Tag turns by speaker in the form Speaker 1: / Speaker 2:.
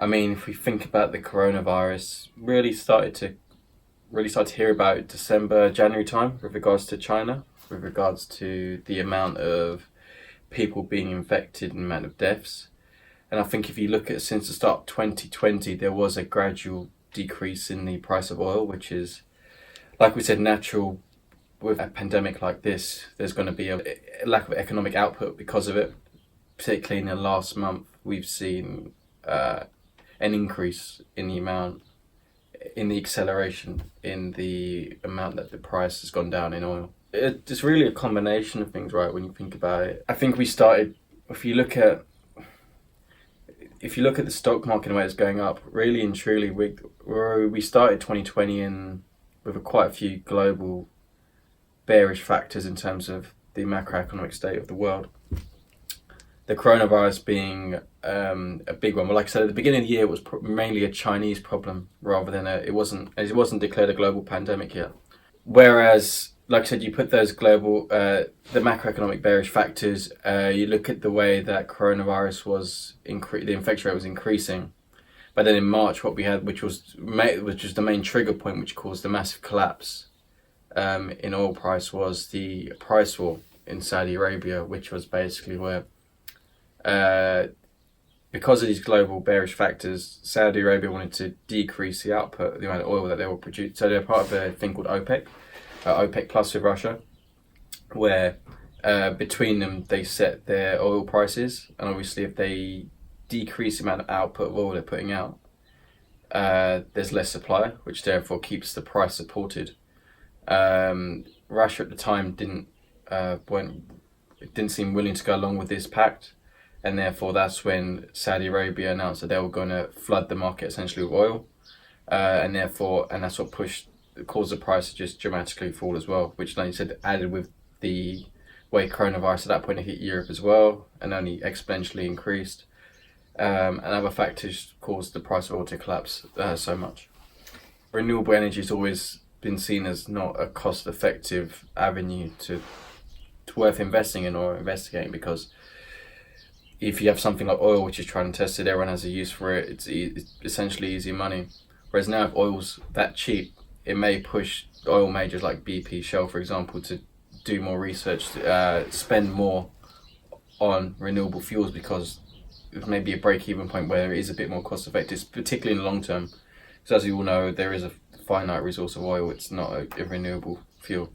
Speaker 1: I mean, if we think about the coronavirus, really started to hear about it December, January time with regards to China, with regards to the amount of people being infected and the amount of deaths. And I think if you look at since the start of 2020, there was a gradual decrease in the price of oil, which is, like we said, natural. With a pandemic like this, there's going to be a lack of economic output because of it. Particularly in the last month, we've seen an increase in the acceleration in the amount that the price has gone down in oil. It's really a combination of things, right? When you think about it, I think we started. If you look at the stock market and where it's going up, really and truly, we started 2020 in with quite a few global bearish factors in terms of the macroeconomic state of the world. The coronavirus being a big one. Well, like I said, at the beginning of the year, it was mainly a Chinese problem rather than it wasn't declared a global pandemic yet. Whereas, like I said, you put those the macroeconomic bearish factors. You look at the way that coronavirus the infection rate was increasing. But then in March, what we had, which was the main trigger point, which caused the massive collapse in oil price, was the price war in Saudi Arabia, which was basically where, because of these global bearish factors, Saudi Arabia wanted to decrease the output, the amount of oil that they will produce. So they're part of a thing called OPEC, OPEC Plus with Russia, where between them they set their oil prices, and obviously if they decrease the amount of output of oil they're putting out, there's less supply, which therefore keeps the price supported. Russia at the time didn't seem willing to go along with this pact, and therefore that's when Saudi Arabia announced that they were going to flood the market essentially with oil, and that's what caused the price to just dramatically fall as well, which, like you said, added with the way coronavirus at that point hit Europe as well, and only exponentially increased. And other factors caused the price of oil to collapse so much. Renewable energy has always been seen as not a cost-effective avenue to worth investing in or investigating, because if you have something like oil which is tried and tested, everyone has a use for it. It's essentially easy money. Whereas now, if oil's that cheap, it may push oil majors like BP, Shell, for example, to do more research, spend more on renewable fuels, because it may be a break-even point where it is a bit more cost-effective, particularly in the long term. Because as you all know, there is a finite resource of oil. It's not a renewable fuel.